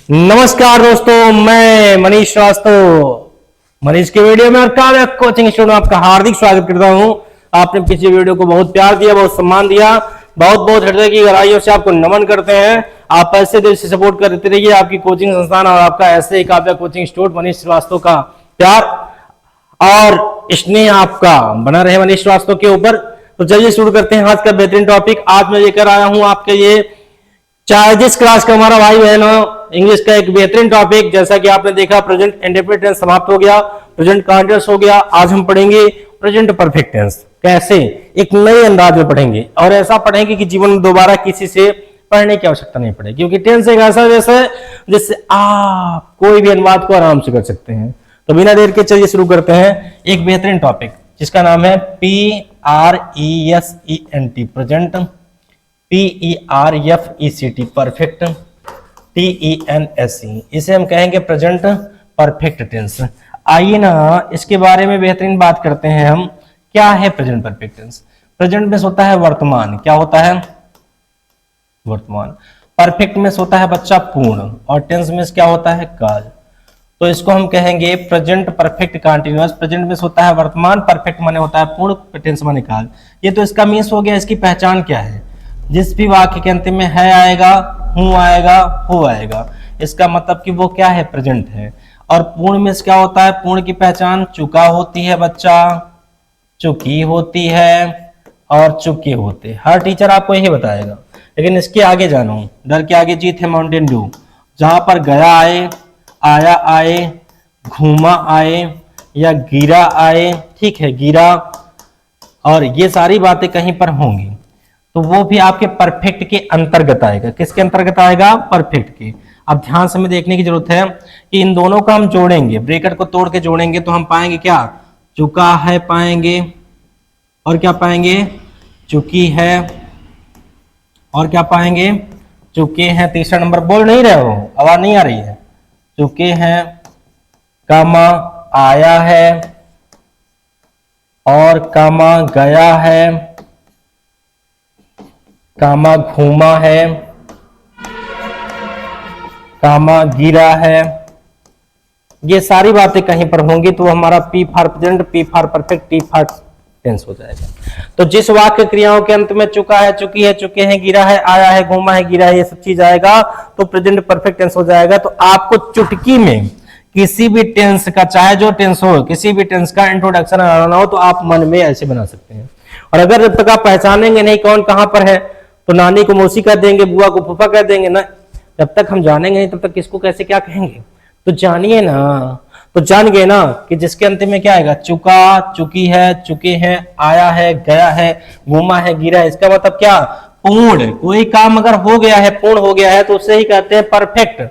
नमस्कार दोस्तों, मैं मनीष श्रीवास्तव मनीष के वीडियो में और काव्य कोचिंग इंस्टीट्यूट में आपका हार्दिक स्वागत करता हूं। आपने पिछले वीडियो को बहुत प्यार दिया, बहुत सम्मान दिया, बहुत बहुत हृदय की गहराइयों से आपको नमन करते हैं। आप ऐसे दिल से सपोर्ट करते रहिए। आपकी कोचिंग संस्थान और आपका ऐसे ही काव्य कोचिंग इंस्टीट्यूट मनीष श्रीवास्तव का प्यार और स्नेह आपका बना रहे मनीष श्रीवास्तव के ऊपर। तो चलिए शुरू करते हैं आज का बेहतरीन टॉपिक। आज मैं लेकर आया हूं आपके लिए चाहे जिस क्लास का हमारा भाई बहन हो, इंग्लिश का एक बेहतरीन टॉपिक। जैसा कि आपने देखा, प्रेजेंट इंडेफिनिट टेंस समाप्त हो गया, प्रेजेंट कंटीन्यूअस हो गया। आज हम पढ़ेंगे प्रेजेंट परफेक्ट टेंस। कैसे? एक नए अंदाज में पढ़ेंगे और ऐसा पढ़ेंगे कि जीवन में दोबारा किसी से पढ़ने की आवश्यकता नहीं पड़ेगी, क्योंकि टेंस एक ऐसा जैसा है जिससे आप कोई भी अनुवाद को आराम से कर सकते हैं। तो बिना देर के चलिए शुरू करते हैं एक बेहतरीन टॉपिक जिसका नाम है PRESENT present, PERFECT perfect, TENSE इसे हम कहेंगे प्रेजेंट परफेक्ट टेंस। आइए ना इसके बारे में बेहतरीन बात करते हैं हम। क्या है प्रेजेंट परफेक्ट टेंस? प्रेजेंट में होता है वर्तमान। क्या होता है? वर्तमान। परफेक्ट में होता है बच्चा पूर्ण, और टेंस में क्या होता है? काल। तो इसको हम कहेंगे प्रेजेंट परफेक्ट कंटीन्यूअस। प्रेजेंट में होता है वर्तमान, परफेक्ट माने होता है पूर्ण, टेंस माने काल। ये तो इसका मीन्स हो गया। इसकी पहचान क्या है? जिस भी वाक्य के अंत में है आएगा, हूं आएगा, हो आएगा, इसका मतलब कि वो क्या है? प्रेजेंट है। और पूर्ण में क्या होता है? पूर्ण की पहचान चुका होती है बच्चा, चुकी होती है और चुके होते। हर टीचर आपको यही बताएगा, लेकिन इसके आगे जानो। डर के आगे जीत है माउंटेन ड्यू। जहां पर गया आए, आया आए, घूमा आए या गिरा आए, ठीक है, गिरा, और ये सारी बातें कहीं पर होंगी तो वो भी आपके परफेक्ट के अंतर्गत आएगा। किसके अंतर्गत आएगा? परफेक्ट के। अब ध्यान से हमें देखने की जरूरत है कि इन दोनों को हम जोड़ेंगे, ब्रैकेट को तोड़ के जोड़ेंगे तो हम पाएंगे क्या? चुका है पाएंगे, और क्या पाएंगे? चुकी है, और क्या पाएंगे? चुके हैं। तीसरा नंबर बोल नहीं रहे हो, आवाज नहीं आ रही है। चुके हैं, कामा आया है, और कामा गया है, कामा घूमा है, कामा गिरा है। ये सारी बातें कहीं पर होंगी तो हमारा P for present, P for perfect, T for tense हो जाएगा। तो जिस वाक्य क्रियाओं के अंत में चुका है, चुकी है, चुके हैं, गिरा है, आया है, घूमा है, गिरा है, ये सब चीज आएगा तो प्रेजेंट परफेक्ट टेंस हो जाएगा। तो आपको चुटकी में किसी भी टेंस का, चाहे जो टेंस हो, किसी भी टेंस का इंट्रोडक्शन बनाना हो तो आप मन में ऐसे बना सकते हैं। और अगर जब तक आप पहचानेंगे नहीं कौन कहां पर है तो नानी को मौसी कर देंगे, बुआ को फूफा कर देंगे ना। जब तक हम जानेंगे नहीं तब तक किसको कैसे क्या कहेंगे। तो जानिए ना, तो जान गए ना कि जिसके अंत में क्या आएगा? चुका, चुकी है, चुके हैं, आया है, गया है, घूमा है, गिरा है। इसका मतलब क्या? पूर्ण। कोई काम अगर हो गया है, पूर्ण हो गया है तो उसे ही कहते हैं परफेक्ट।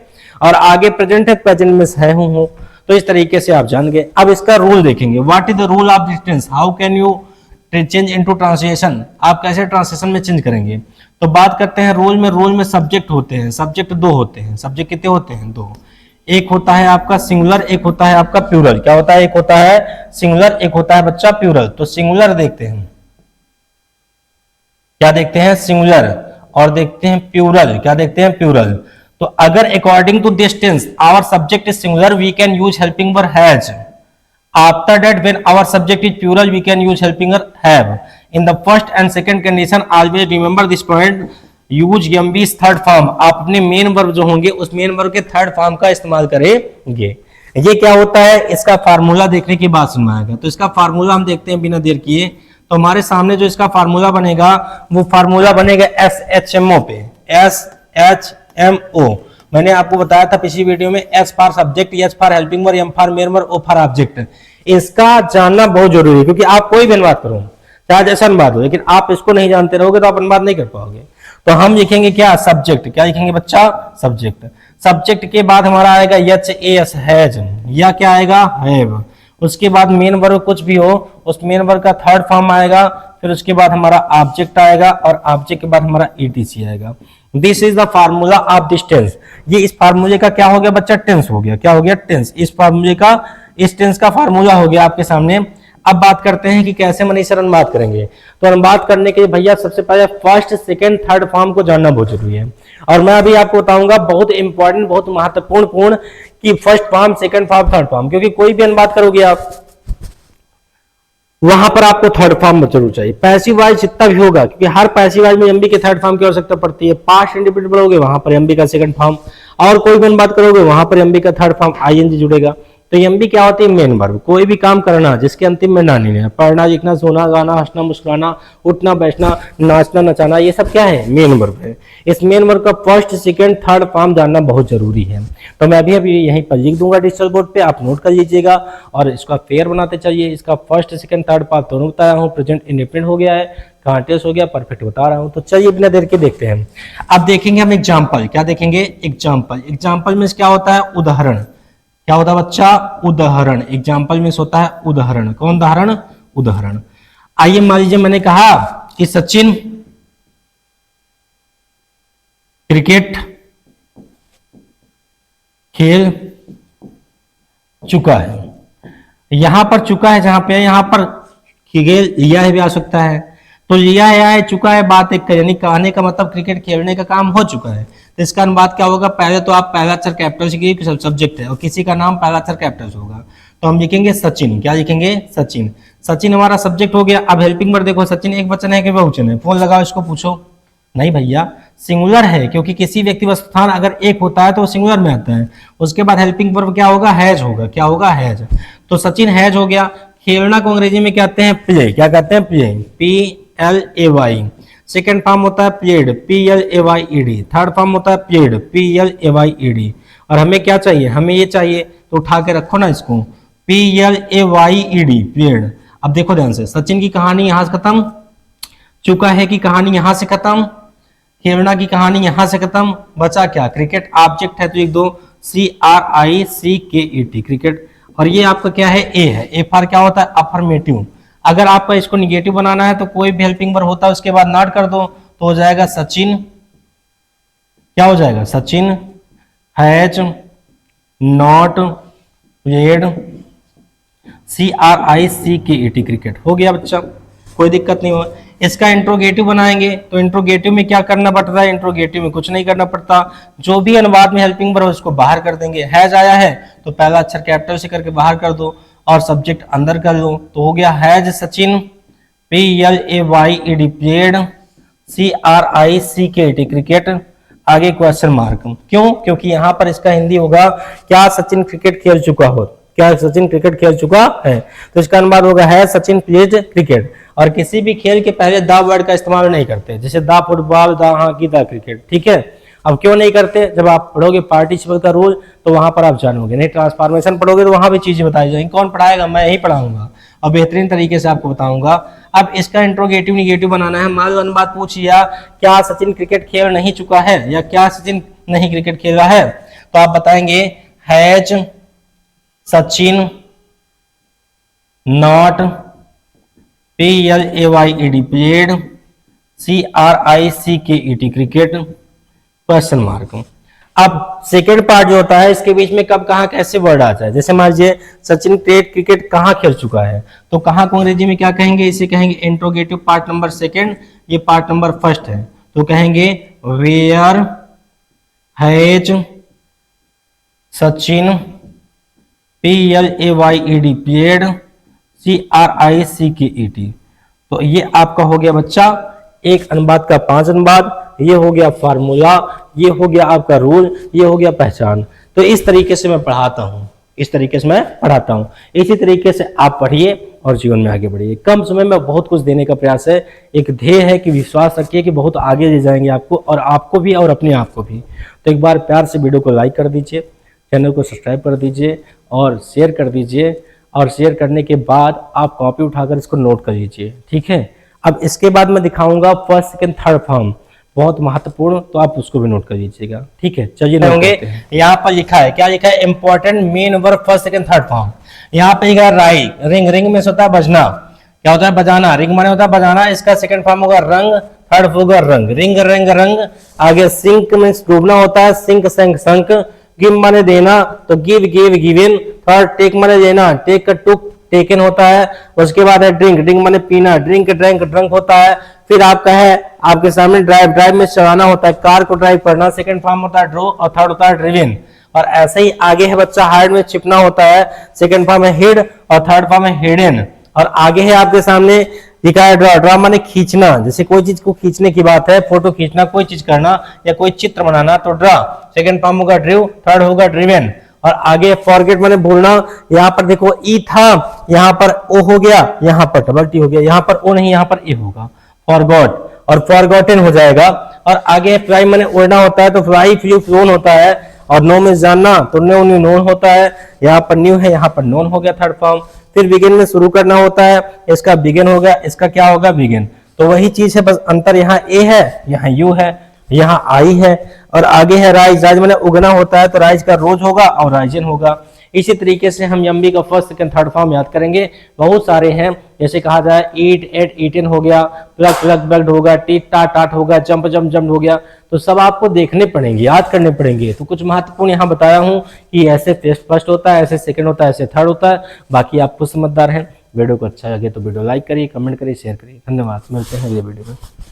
और आगे प्रेजेंट है, प्रेजेंट में है, हूं। तो इस तरीके से आप जान गए। अब इसका रूल देखेंगे। What is the rule of distance? How can you change into translation? आप कैसे ट्रांसलेशन में चेंज करेंगे? तो बात करते हैं रूल में। रूल में सब्जेक्ट होते हैं, सब्जेक्ट दो होते हैं। सब्जेक्ट कितने होते हैं? दो। एक होता है आपका सिंगुलर, एक होता है आपका प्लूरल। क्या होता है? एक होता है सिंगुलर, एक होता है बच्चा प्लूरल। तो सिंगुलर देखते हैं, क्या देखते हैं? सिंगुलर। और देखते हैं प्लूरल। क्या देखते हैं? प्लूरल। तो अगर according to this tense our subject is singular, we can use helping verb has. After that, when our subject is plural, we can use helping verb have. In the first and second condition, always remember this point. Use MV's third form. आप अपने main verb जो होंगे उस main verb के third form का इस्तेमाल करेंगे। ये क्या होता है? इसका फार्मूला देखने के बाद सुनाएगा। तो इसका फार्मूला हम देखते हैं बिना देर किए। तो हमारे सामने जो इसका फार्मूला बनेगा वो फार्मूला बनेगा SHMO पे। SHMO मैंने आपको बताया था पिछली वीडियो में। S for subject, H for helping verb, M for main verb, O for object. इसका जानना बहुत जरूरी है, क्योंकि आप कोई भी अनुवाद करो, चाहे जैसा अनुवाद हो, लेकिन आप इसको नहीं जानते रहोगे तो आप अनुवाद नहीं कर पाओगे। तो हम लिखेंगे क्या? सब्जेक्ट। क्या लिखेंगे बच्चा? सब्जेक्ट। सब्जेक्ट के बाद हमारा आएगा HAS हैज, या क्या आएगा? हैव। उसके बाद मेन वर्ब कुछ भी हो, उस मेन वर्ब का थर्ड फॉर्म आएगा। फिर उसके बाद हमारा ऑब्जेक्ट आएगा, और ऑब्जेक्ट के बाद हमारा ETC आएगा। This is the formula of this tense. ये इस फार्मूले का क्या हो गया बच्चा? टेंस हो गया। क्या हो गया? टेंस। इस फार्मूले का, इस टेंस का फार्मूला हो गया आपके सामने। अब बात करते हैं कि कैसे मनीष सर अनुवाद करेंगे। तो अनुवाद करने के लिए भैया सबसे पहले फर्स्ट सेकंड थर्ड फॉर्म को जानना बहुत जरूरी है, और मैं अभी आपको बताऊंगा बहुत इंपॉर्टेंट बहुत महत्वपूर्ण कि first form second form third form, क्योंकि कोई भी अनुवाद करोगे आप वहां पर आपको थर्ड फॉर्म जरूर चाहिए। पैसिव वॉइस जितना भी होगा, क्योंकि हर पैसिव वॉइस में एमबी के थर्ड फॉर्म की आवश्यकता पड़ती है। पास्ट इंडिपेंडेंट बोलोगे वहां पर एमबी का सेकंड फॉर्म, और कोई भी बात करोगे वहां पर एमबी का थर्ड फॉर्म आईएनजी जुड़ेगा। तो एमबी क्या होती है? Main verb. कोई भी काम करना जिसके अंतिम में ना नहीं है, पढ़ना लिखना सोना गाना हंसना मुस्कुराना उठना बैठना नाचना नचाना, ये सब क्या है? मेन वर्ब है। इस मेन वर्ब का फर्स्ट सेकंड थर्ड फॉर्म जानना बहुत जरूरी है। तो मैं अभी यहीं पर लिख दूंगा डिजिटल बोर्ड पे, आप नोट कर लीजिएगा और इसका फेयर बनाते चाहिए। इसका फर्स्ट सेकंड थर्ड फॉर्म दोनों बताया हूँ। प्रेजेंट इंडिपेंडेंट हो गया है, कॉन्टिन्यूअस हो गया, परफेक्ट बता रहा हूं। तो चलिए बिना देर के देखते हैं। अब देखेंगे हम एग्जाम्पल। क्या देखेंगे? एग्जाम्पल। एग्जाम्पल में क्या होता है? उदाहरण। क्या होता है बच्चा? उदाहरण। एग्जाम्पल में होता है उदाहरण। कौन उदाहरण? उदाहरण। आइए मान लीजिए मैंने कहा कि सचिन क्रिकेट खेल चुका है। यहां पर चुका है, जहां पे यहां पर खेल लिया है भी आ सकता है। तो लिया है चुका है, बात एक यानी कहने का मतलब क्रिकेट खेलने का काम हो चुका है। तो इसका अनुवाद क्या होगा? पहले तो आप पहला अक्षर कैपिटल से सब्जेक्ट है और किसी का नाम पहला अक्षर कैपिटल से होगा, तो हम लिखेंगे सचिन। क्या लिखेंगे? सचिन। सचिन हमारा सब्जेक्ट हो गया। अब हेल्पिंग वर्ब देखो, सचिन एक वचन है कि बहुवचन है? फोन लगाओ इसको पूछो। नहीं भैया, सिंगुलर है, क्योंकि किसी व्यक्ति व स्थान अगर एक होता है तो सिंगुलर में आता है। उसके बाद हेल्पिंग वर्ब क्या होगा? हैज होगा। क्या होगा? हैज। तो सचिन हैज हो गया। खेलना को अंग्रेजी में क्या कहते हैं? प्ले। क्या कहते हैं? प्ले। PLAY। सेकेंड फॉर्म होता है प्लेड, PLAYED। थर्ड फॉर्म होता है प्लेड, PLAYED। और हमें क्या चाहिए? हमें ये चाहिए, तो उठा के रखो ना इसको, PLAYED, प्लेड। अब देखो ध्यान से, सचिन की कहानी यहां से खत्म, चुका है की कहानी यहां से खत्म, खेलना की कहानी यहां से खत्म, बचा क्या? क्रिकेट। ऑब्जेक्ट है तो एक दो CRICKET, क्रिकेट। और ये आपका क्या है? ए है। ए फॉर क्या होता है? अफर्मेटिव। अगर आपका इसको निगेटिव बनाना है तो कोई भी हेल्पिंग वर्ब होता है उसके बाद नॉट कर दो, तो हो जाएगा सचिन। क्या हो जाएगा? Sachin has not played CRICKET, cricket. हो गया बच्चा, कोई दिक्कत नहीं हो। इसका इंट्रोगेटिव बनाएंगे तो इंट्रोगेटिव में क्या करना पड़ता है? इंट्रोगेटिव में कुछ नहीं करना पड़ता, जो भी अनुवाद में हेल्पिंग वर्ब उसको बाहर कर देंगे। हैज आया है तो पहला अक्षर कैपिटल से करके बाहर कर दो और सब्जेक्ट अंदर कर लो, तो हो गया has Sachin PLAYED played CRICKET, cricket. आगे क्वेश्चन मार्क। क्यों? क्योंकि यहां पर इसका हिंदी होगा क्या सचिन क्रिकेट खेल चुका हो? क्या सचिन क्रिकेट खेल चुका है? तो इसका अनुवाद होगा है सचिन प्लेड क्रिकेट। और किसी भी खेल के पहले द वर्ड का इस्तेमाल नहीं करते, जैसे the football, the hockey, the cricket. ठीक है, अब क्यों नहीं करते? जब आप पढ़ोगे पार्टिसिपल का रूल तो वहां पर आप जानोगे। नहीं, ट्रांसफॉर्मेशन पढ़ोगे तो वहां भी चीजें बताई जाएंगी। कौन पढ़ाएगा? मैं ही पढ़ाऊंगा और बेहतरीन तरीके से आपको बताऊंगा। अब इसका इंट्रोगेटिव निगेटिव बनाना है। मान लो अनुवाद पूछ लिया क्या सचिन क्रिकेट खेल नहीं चुका है या क्या सचिन नहीं क्रिकेट खेला है, तो आप बताएंगे has Sachin not PLAYED played CRICKET, cricket, question mark. अब सेकेंड पार्ट जो होता है इसके बीच में कब कहां कैसे वर्ड आता है। जैसे मान लीजिए सचिन क्रिकेट कहां खेल चुका है, तो कहां को अंग्रेजी में क्या कहेंगे? इसे कहेंगे इंट्रोगेटिव पार्ट नंबर सेकेंड, ये पार्ट नंबर फर्स्ट है, तो कहेंगे where has Sachin PLAYED played CRICKET। तो ये आपका हो गया बच्चा एक अनुवाद का 5 अनुवाद। ये हो गया फार्मूला, ये हो गया आपका रूल, ये हो गया पहचान। तो इस तरीके से मैं पढ़ाता हूँ, इस तरीके से मैं पढ़ाता हूँ। इसी तरीके से आप पढ़िए और जीवन में आगे बढ़िए। कम समय में बहुत कुछ देने का प्रयास है। एक ध्येय है कि विश्वास रखिए कि बहुत आगे ले जाएंगे आपको, और आपको भी और अपने आप को भी। तो एक बार प्यार से वीडियो को लाइक कर दीजिए, चैनल को सब्सक्राइब कर दीजिए और शेयर कर दीजिए। और शेयर करने के बाद आप कॉपी उठाकर इसको नोट कर लीजिए। ठीक है, अब इसके बाद मैं दिखाऊंगा फर्स्ट सेकंड थर्ड फॉर्म, बहुत महत्वपूर्ण, तो आप उसको भी नोट कर लीजिएगा। ठीक है, चलिए होंगे। यहाँ पर लिखा है, क्या लिखा है? Important main verb first second third form. यहाँ पे लिखा है राई, रिंग, रिंग में होता है बजना। क्या होता है? बजाना। रिंग माने होता है बजाना, इसका सेकंड फॉर्म होगा रंग, थर्ड होगा रंग, रिंग रंग रंग। आगे सिंक में डूबना होता है, सिंक संक संक। गिव माने देना, तो give give given. Third take माने लेना, टेक टुक टेकन होता है, उसके बाद है ड्रिंक, ड्रिंक माने पीना, ड्रिंक ड्रैंक ड्रंक होता है। फिर आपका है आपके सामने ड्राइव, ड्राइव में चलाना होता है, कार को ड्राइव करना, सेकंड फॉर्म होता है ड्रो और थर्ड होता है ड्रिवन। और ऐसे ही आगे है बच्चा हार्ड में चिपना होता है, सेकंड फॉर्म है हिड और थर्ड फॉर्म है हिडन। और आगे है आपके सामने लिखा है ड्रा, ड्रा माने खींचना, जैसे कोई चीज को खींचने की बात है, फोटो खींचना, कोई चीज करना या कोई चित्र बनाना तो ड्रा, सेकंड फॉर्म होगा ड्रिव, थर्ड होगा ड्रिवन। और आगे फॉरगेट माने भूलना, यहाँ पर देखो ई था, यहाँ पर ओ हो गया, यहाँ पर डबल टी हो गया, यहाँ पर ओ नहीं यहाँ पर ए होगा, फॉरगॉट और फॉरगॉटन हो जाएगा। और आगे फ्लाई माने उड़ना होता है तो फ्लाई फ्लू फ्लोन होता है। और नो में जानना तो न्यू न्यू नोन होता है, यहाँ पर न्यू है यहाँ पर नोन हो गया थर्ड फॉर्म। फिर बिगिन में शुरू करना होता है, इसका बिगिन होगा, इसका क्या होगा बिगिन। तो वही चीज है, बस अंतर यहाँ ए है यहाँ यू है, यहाँ आई है। और आगे है राइज, राइज माने उगना होता है तो राइज का रोज होगा और राइजन होगा। इसी तरीके से हम यम्बी का फर्स्ट सेकंड थर्ड फॉर्म याद करेंगे, बहुत सारे हैं। जैसे कहा जाए ईट एट ईटन हो गया, प्लग प्लग प्लग्ड होगा, टीट टाट टाट होगा, जंप जंप जंप हो गया। तो सब आपको देखने पड़ेंगे, याद करने पड़ेंगे। तो कुछ महत्वपूर्ण यहाँ बताया हूँ कि ऐसे फर्स्ट होता है, ऐसे सेकंड होता है, ऐसे थर्ड होता है। बाकी आप खुद समझदार हैं। वीडियो को अच्छा लगे तो वीडियो लाइक करिए, कमेंट करिए, शेयर करिए। धन्यवाद, मिलते हैं अगले वीडियो में।